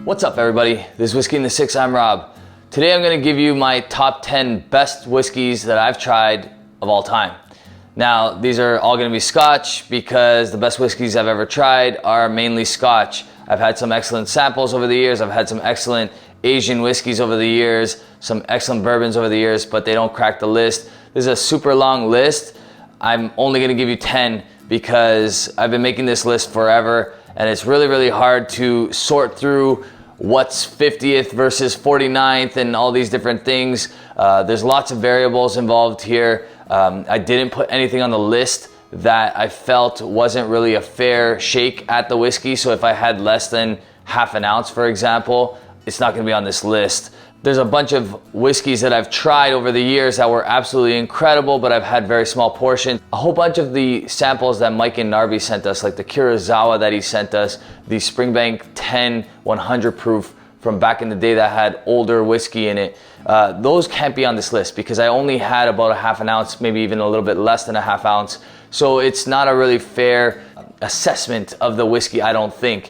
What's up everybody? This is Whiskey in the Six, I'm Rob. Today I'm going to give you my top 10 best whiskeys that I've tried of all time. Now these are all going to be Scotch because the best whiskeys I've ever tried are mainly Scotch. I've had some excellent samples over the years, I've had some excellent Asian whiskeys over the years, some excellent bourbons over the years, but they don't crack the list. This is a super long list. I'm only going to give you 10 because I've been making this list forever and it's really hard to sort through what's 50th versus 49th and all these different things. There's lots of variables involved here. I didn't put anything on the list that I felt wasn't really a fair shake at the whiskey. So if I had less than half an ounce, for example, it's not gonna be on this list. There's a bunch of whiskeys that I've tried over the years that were absolutely incredible, but I've had very small portions. A whole bunch of the samples that Mike and Narby sent us, like the Kurosawa that he sent us, the Springbank 10 100 proof from back in the day that had older whiskey in it, those can't be on this list because I only had about a half an ounce, maybe even a little bit less than a half ounce. So it's not a really fair assessment of the whiskey, I don't think.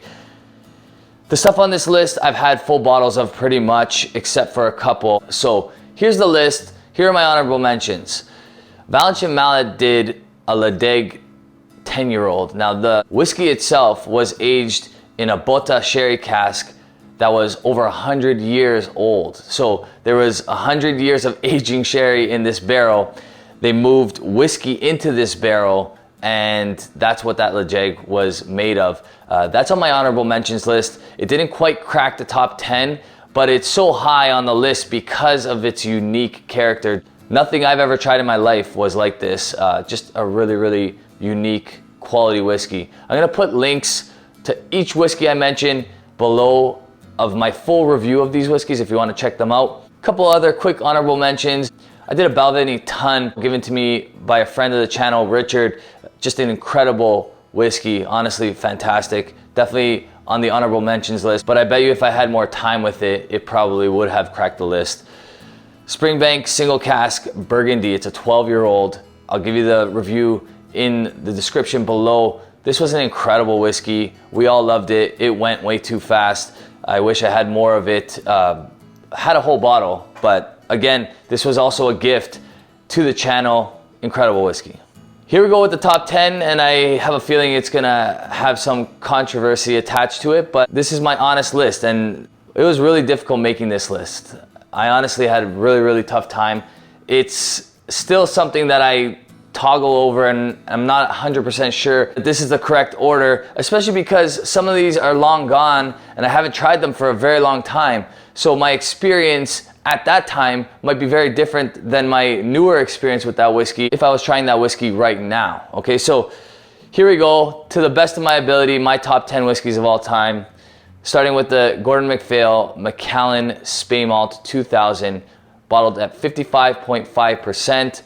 The stuff on this list I've had full bottles of pretty much, except for a couple. So here's the list. Here are my honorable mentions. Valinch and Mallet did a Ledaig 10-year-old. Now the whiskey itself was aged in a Bota sherry cask that was over 100 years old. So there was 100 years of aging sherry in this barrel. They moved whiskey into this barrel and that's what that Ledaig was made of. That's on my honorable mentions list. It didn't quite crack the top 10, but it's so high on the list because of its unique character. Nothing I've ever tried in my life was like this. Just a really unique quality whiskey. I'm gonna put links to each whiskey I mentioned below of my full review of these whiskeys if you want to check them out. A couple other quick honorable mentions. I did a Balvenie Ton given to me by a friend of the channel, Richard. Just an incredible whiskey, honestly fantastic. Definitely on the honorable mentions list, but I bet you if I had more time with it, it probably would have cracked the list. Springbank single cask Burgundy, it's a 12-year-old. I'll give you the review in the description below. This was an incredible whiskey. We all loved it. It went way too fast. I wish I had more of it. Had a whole bottle, but again, this was also a gift to the channel. Incredible whiskey. Here we go with the top 10, and I have a feeling it's gonna have some controversy attached to it, but this is my honest list, and it was really difficult making this list. I honestly had a really tough time. It's still something that I toggle over, and I'm not 100% sure that this is the correct order, especially because some of these are long gone, and I haven't tried them for a very long time. So my experience at that time might be very different than my newer experience with that whiskey if I was trying that whiskey right now. Okay, so here we go. To the best of my ability, my top 10 whiskeys of all time, starting with the Gordon MacPhail Macallan Speymalt 2000, bottled at 55.5%.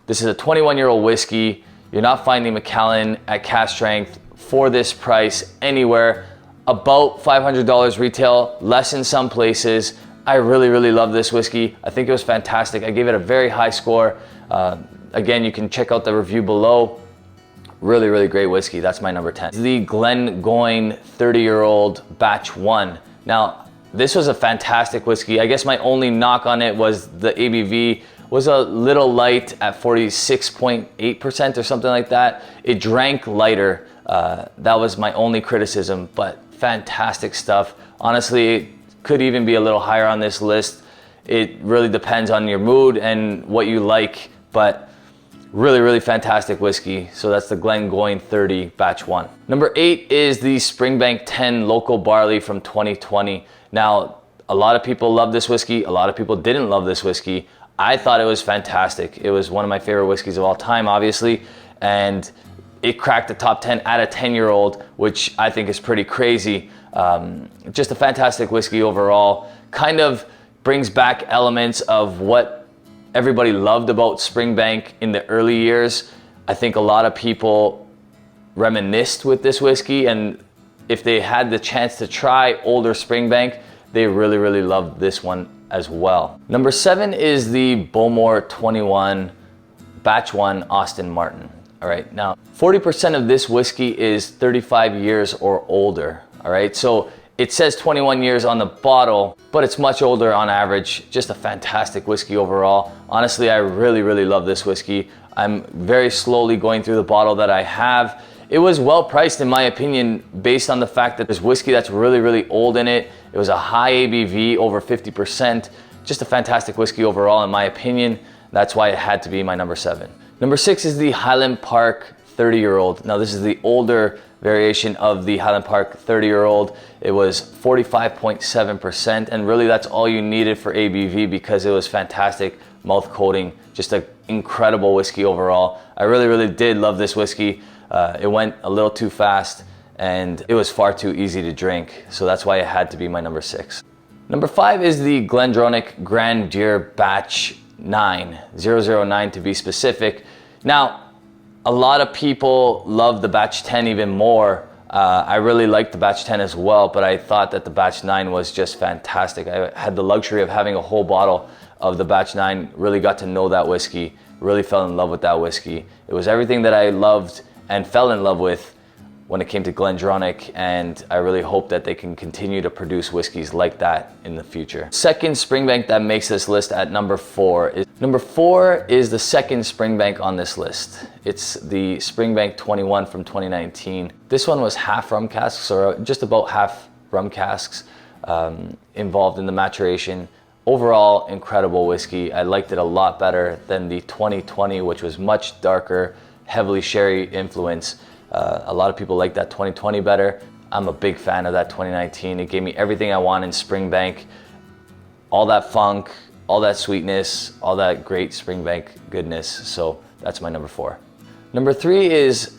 This is a 21-year-old whiskey. You're not finding Macallan at cask strength for this price anywhere. About $500 retail, less in some places. I really love this whiskey. I think it was fantastic. I gave it a very high score. Again, you can check out the review below. Really great whiskey. That's my number 10. The Glengoyne 30-year-old batch 1. Now, this was a fantastic whiskey. I guess my only knock on it was the ABV was a little light at 46.8% or something like that. It drank lighter. That was my only criticism, but fantastic stuff. Honestly, it could even be a little higher on this list. It really depends on your mood and what you like, but really fantastic whiskey. So that's the Glengoyne 30 batch 1. Number 8 is the Springbank 10 local barley from 2020. Now, a lot of people love this whiskey. A lot of people didn't love this whiskey. I thought it was fantastic. It was one of my favorite whiskeys of all time, obviously, and it cracked the top 10 at a 10-year-old, which I think is pretty crazy. Just a fantastic whiskey overall. Kind of brings back elements of what everybody loved about Springbank in the early years. I think a lot of people reminisced with this whiskey, and if they had the chance to try older Springbank, they really loved this one as well. Number 7 is the BOWMORE 21 batch 1 Austin Martin. All right, now 40% of this whiskey is 35 years or older. All right, so It says 21 years on the bottle, but it's much older on average. Just a fantastic whiskey overall. Honestly, I really love this whiskey. I'm very slowly going through the bottle that I have. It was well priced in my opinion, based on the fact that there's whiskey that's really old in it. It was a high ABV, over 50%. Just a fantastic whiskey overall in my opinion. That's why it had to be my number 7. Number 6 is the Highland Park 30-year-old. Now this is the older variation of the Highland Park 30-year-old. It was 45.7%, and really that's all you needed for ABV because it was fantastic mouth coating, just an incredible whiskey overall. I really did love this whiskey. It went a little too fast and it was far too easy to drink, so that's why it had to be my number 6. Number 5 is the Glendronach Grandeur Batch 9, 009 to be specific. Now, a lot of people love the Batch 10 even more. I really liked the Batch 10 as well, but I thought that the Batch 9 was just fantastic. I had the luxury of having a whole bottle of the Batch 9, really got to know that whiskey, really fell in love with that whiskey. It was everything that I loved and fell in love with when it came to Glendronach, and I really hope that they can continue to produce whiskeys like that in the future. Second Springbank that makes this list at number 4 is the second Springbank on this list. It's the Springbank 21 from 2019. This one was half rum casks, or just about half rum casks involved in the maturation. Overall, incredible whiskey. I liked it a lot better than the 2020, which was much darker, heavily sherry influence. A lot of people like that 2020 better. I'm a big fan of that 2019. It gave me everything I want in Springbank. All that funk, all that sweetness, all that great Springbank goodness. So that's my number 4. Number 3 is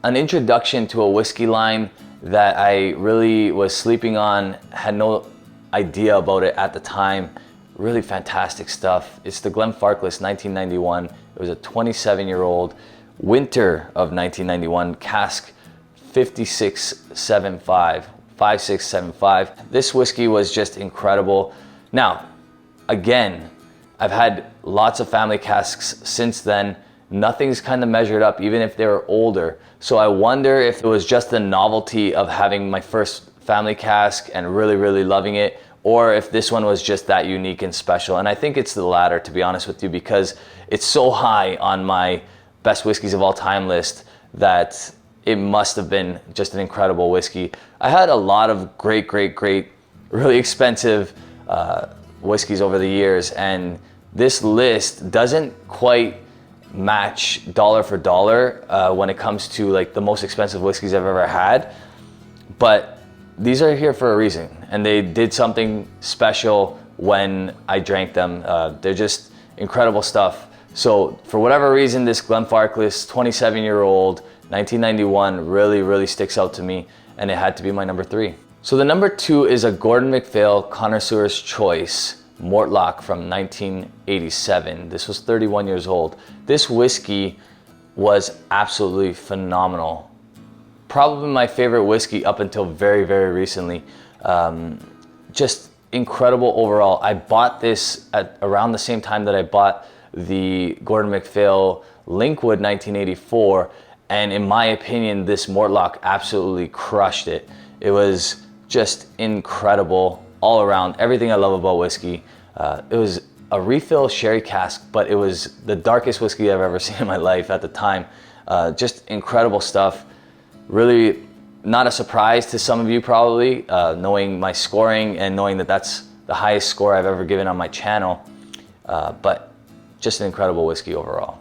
an introduction to a whiskey line that I really was sleeping on, had no idea about it at the time. Really fantastic stuff. It's the Glenfarclas 1991. It was a 27-year-old winter of 1991 cask 5675. This whiskey was just incredible. Now, again, I've had lots of family casks since then. Nothing's kind of measured up, even if they were older. So I wonder if it was just the novelty of having my first family cask and really loving it, or if this one was just that unique and special. And I think it's the latter, to be honest with you, because it's so high on my best whiskeys of all time list that it must have been just an incredible whiskey. I had a lot of great, really expensive whiskeys over the years, and this list doesn't quite match dollar for dollar when it comes to like the most expensive whiskeys I've ever had, but these are here for a reason, and they did something special when I drank them. They're just incredible stuff. So for whatever reason, this Glenfarclas 27-year-old 1991 really sticks out to me, and it had to be my number 3. So the number 2 is a Gordon MacPhail Connoisseur's Choice Mortlach from 1987. This was 31 years old. This whiskey was absolutely phenomenal. Probably my favorite whiskey up until very recently. Just incredible overall. I bought this at around the same time that I bought the Gordon MacPhail Linkwood 1984, and in my opinion, this Mortlach absolutely crushed it. It was just incredible all around. Everything I love about whiskey. It was a refill sherry cask, but it was the darkest whiskey I've ever seen in my life at the time. Just incredible stuff. Really not a surprise to some of you probably, knowing my scoring and knowing that that's the highest score I've ever given on my channel, but just an incredible whiskey overall.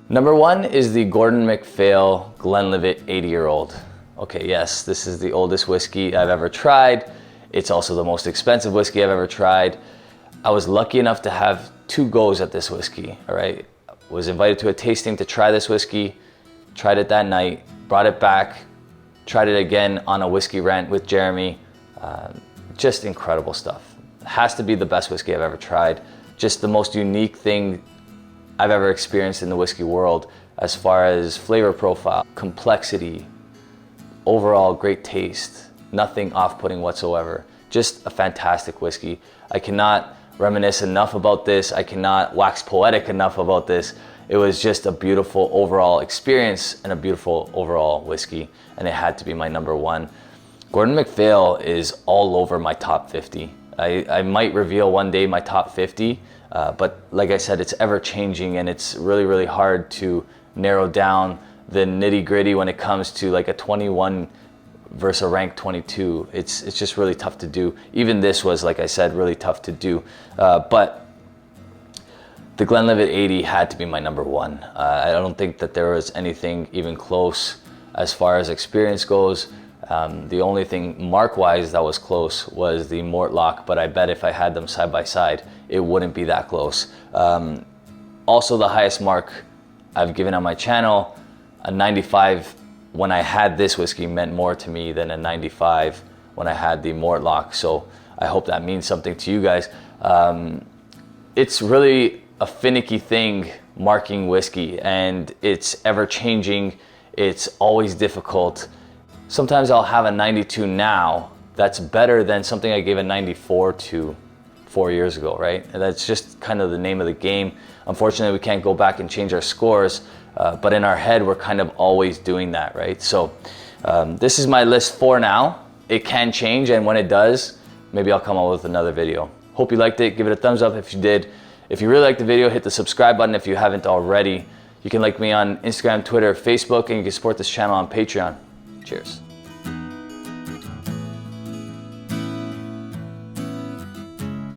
Number 1 is the Gordon MacPhail Glenlivet 80-year-old. Okay, yes, this is the oldest whiskey I've ever tried. It's also the most expensive whiskey I've ever tried. I was lucky enough to have 2 goes at this whiskey, all right? Was invited to a tasting to try this whiskey, tried it that night, brought it back, tried it again on a whiskey rant with Jeremy. Just incredible stuff. It has to be the best whiskey I've ever tried. Just the most unique thing I've ever experienced in the whiskey world as far as flavor profile, complexity, overall great taste, nothing off-putting whatsoever. Just a fantastic whiskey. I cannot reminisce enough about this. I cannot wax poetic enough about this. It was just a beautiful overall experience and a beautiful overall whiskey, and it had to be my number 1. Gordon MacPhail is all over my top 50. I might reveal one day my top 50, but like I said, it's ever changing, and it's really, really hard to narrow down the nitty gritty when it comes to like a 21 versus a rank 22. It's just really tough to do. Even this was, like I said, really tough to do. But the Glenlivet 80 had to be my number one. I don't think that there was anything even close as far as experience goes. The only thing mark-wise that was close was the Mortlach, but I bet if I had them side by side, it wouldn't be that close. Also, the highest mark I've given on my channel, a 95 when I had this whiskey meant more to me than a 95 when I had the Mortlach. So I hope that means something to you guys. It's really a finicky thing marking whiskey, and it's ever changing. It's always difficult. Sometimes I'll have a 92 now that's better than something I gave a 94 to 4 years ago, right? And that's just kind of the name of the game. Unfortunately, we can't go back and change our scores, but in our head, we're kind of always doing that, right? So this is my list for now. It can change, and when it does, maybe I'll come up with another video. Hope you liked it. Give it a thumbs up if you did. If you really liked the video, hit the subscribe button if you haven't already. You can like me on Instagram, Twitter, Facebook, and you can support this channel on Patreon. Cheers.